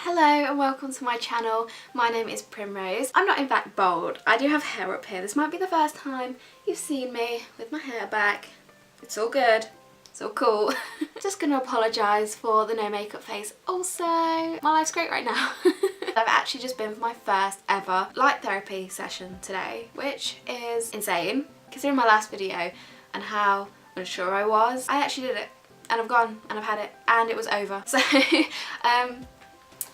Hello and welcome to my channel. My name is Primrose. I'm not in fact bald. I do have hair up here. This might be the first time you've seen me with my hair back. It's all good. It's all cool. Just gonna apologise for the no makeup face. Also, my life's great right now. I've actually just been for my first ever light therapy session today, which is insane considering my last video and how unsure I was. I actually did it and I've gone and I've had it and it was over. So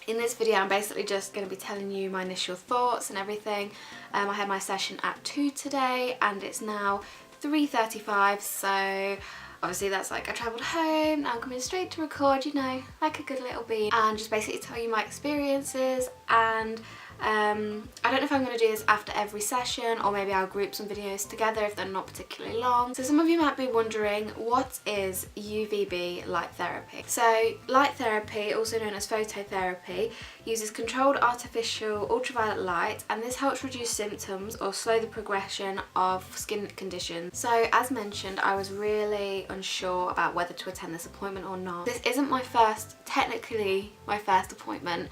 in this video I'm basically just going to be telling you my initial thoughts and everything. I had my session at 2 today and it's now 3:35, so obviously that's like I travelled home, now I'm coming straight to record, you know, like a good little bee, and just basically tell you my experiences. And I don't know if I'm going to do this after every session or maybe I'll group some videos together if they're not particularly long. So some of you might be wondering, what is UVB light therapy? So light therapy, also known as phototherapy, uses controlled artificial ultraviolet light, and this helps reduce symptoms or slow the progression of skin conditions. So as mentioned, I was really unsure about whether to attend this appointment or not. This isn't technically my first appointment.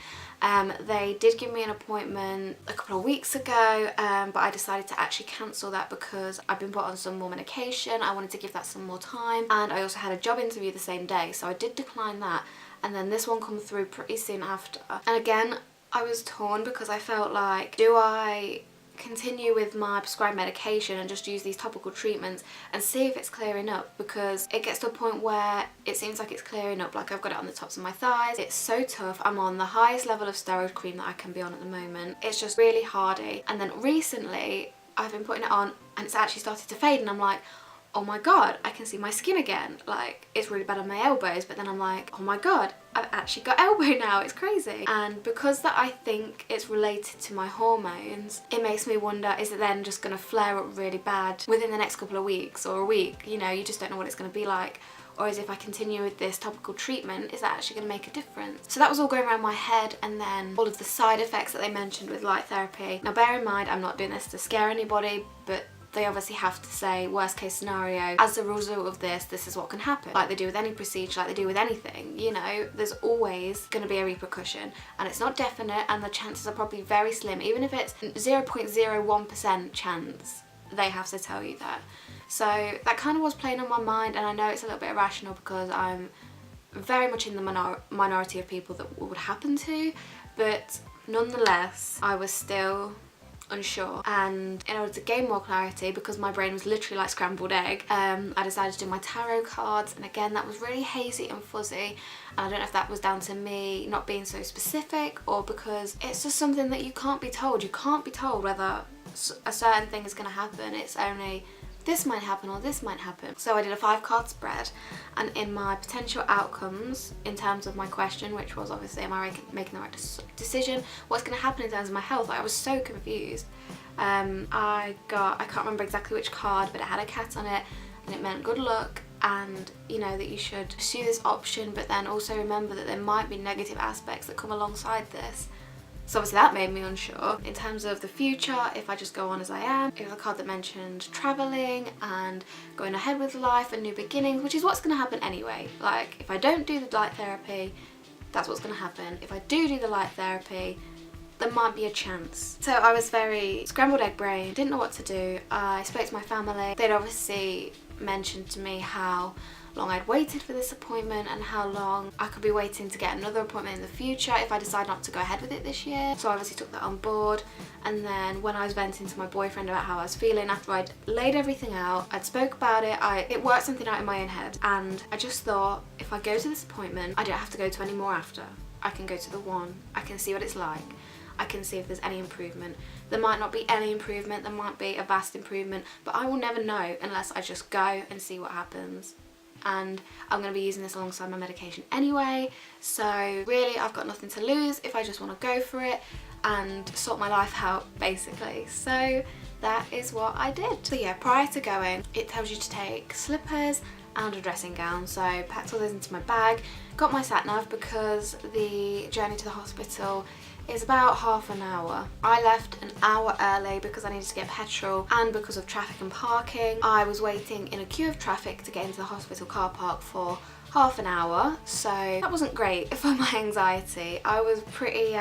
They did give me an appointment a couple of weeks ago, but I decided to actually cancel that because I've been put on some more medication. I wanted to give that some more time, and I also had a job interview the same day, so I did decline that. And then this one come through pretty soon after. And again, I was torn because I felt like, do I continue with my prescribed medication and just use these topical treatments and see if it's clearing up, because it gets to a point where it seems like it's clearing up. Like, I've got it on the tops of my thighs, it's so tough. I'm on the highest level of steroid cream that I can be on at the moment. It's just really hardy. And then recently I've been putting it on and it's actually started to fade, and I'm like, oh my god, I can see my skin again. Like, it's really bad on my elbows, but then I'm like, oh my god, I've actually got elbow now, it's crazy. And because that I think it's related to my hormones, it makes me wonder, is it then just gonna flare up really bad within the next couple of weeks or a week? You know, you just don't know what it's gonna be like. Or is, if I continue with this topical treatment, is that actually going to make a difference? So that was all going around my head, and then all of the side effects that they mentioned with light therapy. Now bear in mind, I'm not doing this to scare anybody, but they obviously have to say worst case scenario, as a result of this is what can happen. Like they do with any procedure, like they do with anything, you know, there's always going to be a repercussion, and it's not definite, and the chances are probably very slim. Even if it's 0.01% chance, they have to tell you that. So that kind of was playing on my mind, and I know it's a little bit irrational because I'm very much in the minority of people that would happen to, but nonetheless I was still unsure. And in order to gain more clarity, because my brain was literally like scrambled egg, I decided to do my tarot cards, and again that was really hazy and fuzzy, and I don't know if that was down to me not being so specific or because it's just something that you can't be told. You can't be told whether a certain thing is going to happen. It's only this might happen or this might happen. So I did a 5-card spread, and in my potential outcomes in terms of my question, which was obviously, am I making the right decision, what's going to happen in terms of my health, I was so confused. I can't remember exactly which card, but it had a cat on it and it meant good luck, and you know that you should pursue this option, but then also remember that there might be negative aspects that come alongside this. So obviously that made me unsure. In terms of the future, if I just go on as I am, it was a card that mentioned travelling and going ahead with life and new beginnings, which is what's going to happen anyway. Like, if I don't do the light therapy, that's what's going to happen. If I do the light therapy, there might be a chance. So I was very scrambled egg brain, didn't know what to do. I spoke to my family. They'd obviously mentioned to me how long I'd waited for this appointment and how long I could be waiting to get another appointment in the future if I decide not to go ahead with it this year. So I obviously took that on board, and then when I was venting to my boyfriend about how I was feeling after I'd laid everything out, I'd spoke about it, it worked something out in my own head, and I just thought, if I go to this appointment, I don't have to go to any more after. I can go to the one, I can see what it's like, I can see if there's any improvement. There might not be any improvement, there might be a vast improvement, but I will never know unless I just go and see what happens. And I'm going to be using this alongside my medication anyway, so really I've got nothing to lose if I just want to go for it and sort my life out, basically. So that is what I did. So yeah, prior to going, it tells you to take slippers and a dressing gown, so I packed all those into my bag, got my sat nav because the journey to the hospital is about half an hour. I left an hour early because I needed to get petrol and because of traffic and parking. I was waiting in a queue of traffic to get into the hospital car park for half an hour, so that wasn't great for my anxiety. I was pretty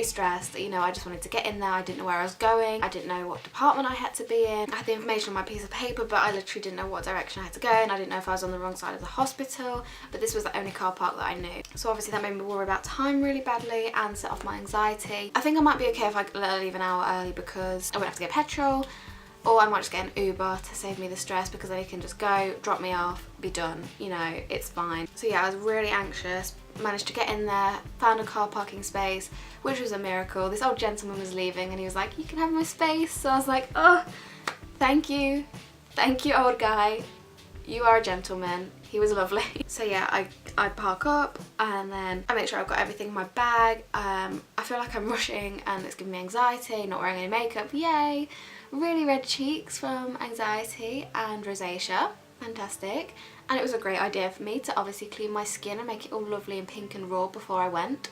stressed, you know. I just wanted to get in there. I didn't know where I was going. I didn't know what department I had to be in. I had the information on my piece of paper, but I literally didn't know what direction I had to go, and I didn't know if I was on the wrong side of the hospital, but this was the only car park that I knew. So obviously that made me worry about time really badly and set off my anxiety. I think I might be okay if I leave an hour early because I won't have to get petrol, or I might just get an Uber to save me the stress, because then he can just go, drop me off, be done, you know, it's fine. So yeah, I was really anxious, managed to get in there, found a car parking space, which was a miracle. This old gentleman was leaving and he was like, you can have my space. So I was like, oh, thank you old guy, you are a gentleman. He was lovely. So yeah, I park up and then I make sure I've got everything in my bag. I feel like I'm rushing and it's giving me anxiety, not wearing any makeup, yay. Really red cheeks from anxiety and rosacea, fantastic. And it was a great idea for me to obviously clean my skin and make it all lovely and pink and raw before I went.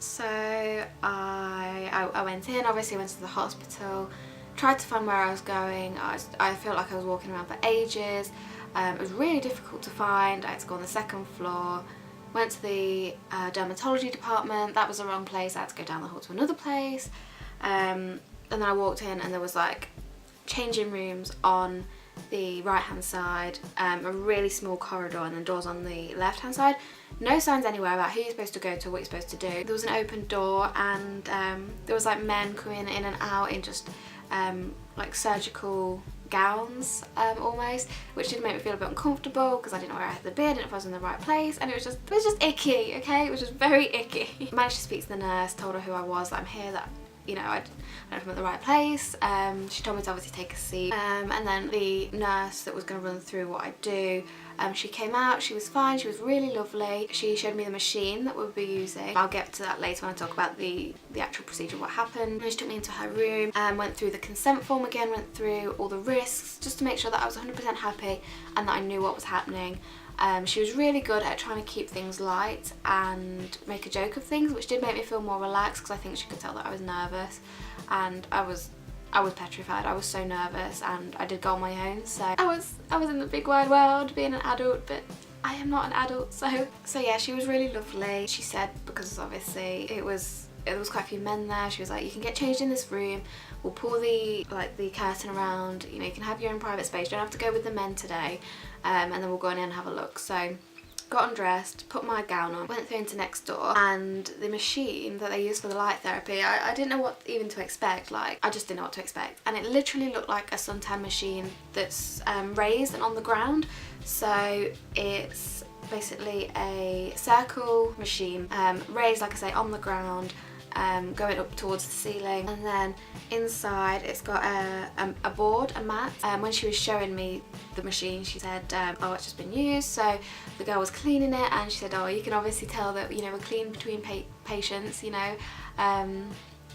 So I went in, obviously went to the hospital, tried to find where I was going. I felt like I was walking around for ages. It was really difficult to find. I had to go on the second floor. Went to the dermatology department. That was the wrong place. I had to go down the hall to another place. And then I walked in and there was like changing rooms on the right hand side, a really small corridor, and then doors on the left hand side. No signs anywhere about who you're supposed to go to, what you're supposed to do. There was an open door and there was like men coming in and out in just like surgical gowns almost, which did make me feel a bit uncomfortable because I didn't know where I had to be, I didn't know if I was in the right place, and it was just icky, okay? It was just very icky. I managed to speak to the nurse, told her who I was, that I'm here, that, you know, I don't know if I'm at the right place. She told me to obviously take a seat, and then the nurse that was going to run through what I do, she came out, she was fine, she was really lovely. She showed me the machine that we'll be using. I'll get to that later when I talk about the actual procedure, what happened. She took me into her room and went through the consent form again, went through all the risks, just to make sure that I was 100% happy and that I knew what was happening. She was really good at trying to keep things light and make a joke of things, which did make me feel more relaxed, because I think she could tell that I was nervous, and I was petrified. I was so nervous, and I did go on my own, so I was in the big wide world being an adult, but I am not an adult. So yeah, she was really lovely. She said, because obviously there was quite a few men there, she was like, you can get changed in this room, we'll pull the curtain around, you know, you can have your own private space, you don't have to go with the men today, and then we'll go in and have a look. So got undressed, put my gown on, went through into next door, and the machine that they use for the light therapy, I didn't know what even to expect. Like, I just didn't know what to expect, and it literally looked like a suntan machine that's raised and on the ground. So it's basically a circle machine, raised, like I say, on the ground, going up towards the ceiling, and then inside it's got a board, a mat. When she was showing me the machine, she said, oh, it's just been used. So the girl was cleaning it, and she said, oh, you can obviously tell that, you know, we're clean between patients, you know,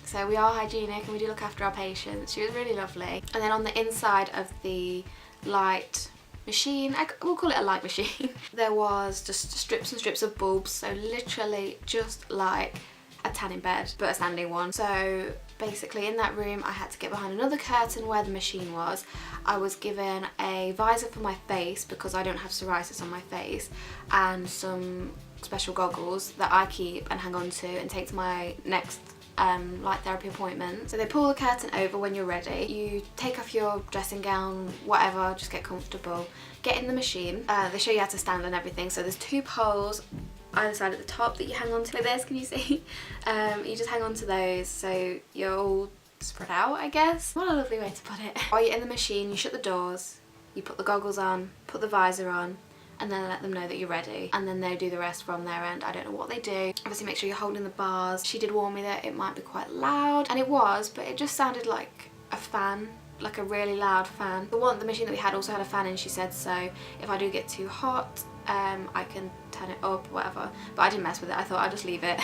so we are hygienic and we do look after our patients. She was really lovely. And then on the inside of the light machine, we'll call it a light machine, there was just strips and strips of bulbs, so literally just like a tanning bed, but a standing one. So basically in that room I had to get behind another curtain where the machine was. I was given a visor for my face because I don't have psoriasis on my face, and some special goggles that I keep and hang on to and take to my next light therapy appointment. So they pull the curtain over when you're ready. You take off your dressing gown, whatever, just get comfortable. Get in the machine. They show you how to stand and everything. So there's two poles either side at the top that you hang on to, like this, can you see? You just hang on to those so you're all spread out, I guess. What a lovely way to put it. While you're in the machine, you shut the doors, you put the goggles on, put the visor on, and then let them know that you're ready, and then they do the rest from their end. I don't know what they do. Obviously make sure you're holding the bars. She did warn me that it might be quite loud, and it was, but it just sounded like a fan, like a really loud fan. The machine that we had also had a fan in, she said, so if I do get too hot, I can turn it up, whatever, but I didn't mess with it. I thought I'd just leave it.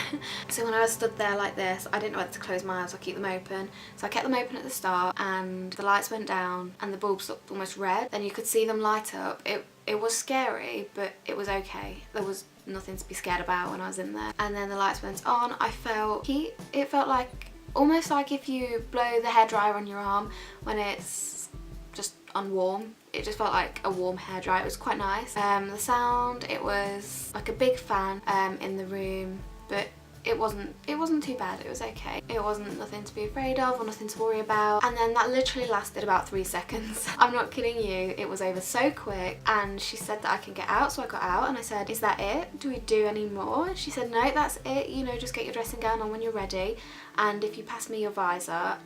So when I was stood there like this, I didn't know whether to close my eyes or keep them open, so I kept them open at the start, and the lights went down and the bulbs looked almost red, then you could see them light up. It was scary, but it was okay. There was nothing to be scared about when I was in there. And then the lights went on. I felt heat. It felt like, almost like if you blow the hairdryer on your arm when it's just unwarm. It just felt like a warm hairdryer. It was quite nice. The sound, it was like a big fan in the room, but it wasn't too bad. It was okay. It wasn't nothing to be afraid of or nothing to worry about. And then that literally lasted about 3 seconds. I'm not kidding you, it was over so quick. And she said that I can get out, so I got out and I said, is that it? Do we do any more? And she said, no, that's it, you know, just get your dressing gown on when you're ready, and if you pass me your visor,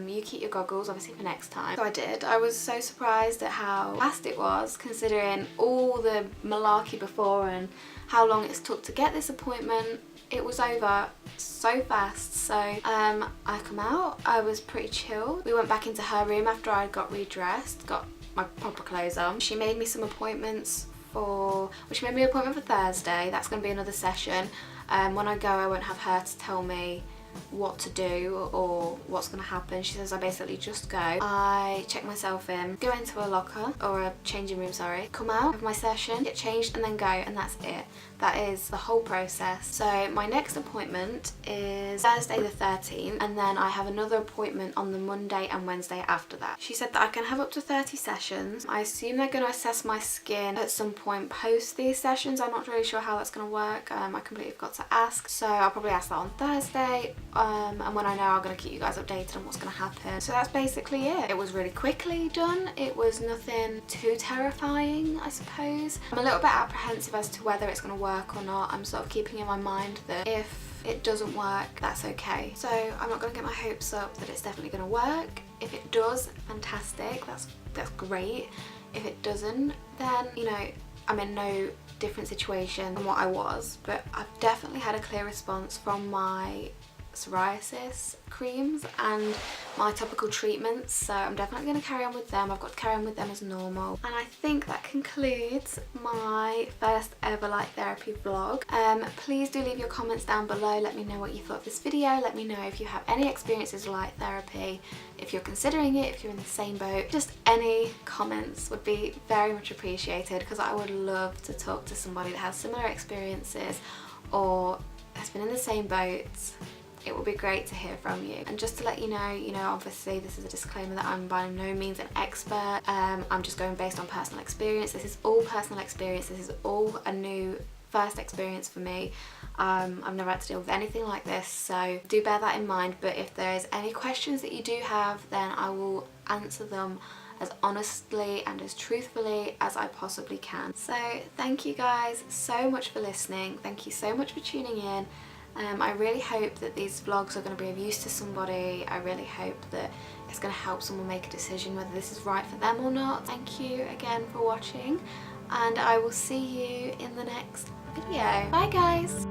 you keep your goggles obviously for next time. So I did. I was so surprised at how fast it was, considering all the malarkey before and how long it's took to get this appointment. It was over so fast. So I come out, I was pretty chill. We went back into her room after I got redressed, got my proper clothes on. She made me some appointments she made me an appointment for Thursday. That's going to be another session. When I go, I won't have her to tell me what to do or what's going to happen. She says I basically just go, I check myself in, go into a locker or a changing room, sorry, come out of my session, get changed and then go, and that's it. That is the whole process. So my next appointment is Thursday the 13th, and then I have another appointment on the Monday and Wednesday after that. She said that I can have up to 30 sessions. I assume they're going to assess my skin at some point post these sessions. I'm not really sure how that's going to work. I completely forgot to ask, so I'll probably ask that on Thursday. And when I know, I'm going to keep you guys updated on what's going to happen. So that's basically it. It was really quickly done. It was nothing too terrifying, I suppose. I'm a little bit apprehensive as to whether it's going to work or not. I'm sort of keeping in my mind that if it doesn't work, that's okay. So I'm not going to get my hopes up that it's definitely going to work. If it does, fantastic. That's great. If it doesn't, then, you know, I'm in no different situation than what I was, but I've definitely had a clear response from my psoriasis creams and my topical treatments, so I'm definitely going to carry on with them. I've got to carry on with them as normal. And I think that concludes my first ever light therapy vlog. Please do leave your comments down below. Let me know what you thought of this video. Let me know if you have any experiences with light therapy, if you're considering it, if you're in the same boat. Just any comments would be very much appreciated, because I would love to talk to somebody that has similar experiences or has been in the same boat. It would be great to hear from you. And just to let you know, obviously this is a disclaimer that I'm by no means an expert. I'm just going based on personal experience. This is all personal experience. This is all a new first experience for me. I've never had to deal with anything like this, so do bear that in mind. But if there's any questions that you do have, then I will answer them as honestly and as truthfully as I possibly can. So thank you guys so much for listening. Thank you so much for tuning in. I really hope that these vlogs are going to be of use to somebody. I really hope that it's going to help someone make a decision whether this is right for them or not. Thank you again for watching, and I will see you in the next video. Bye guys!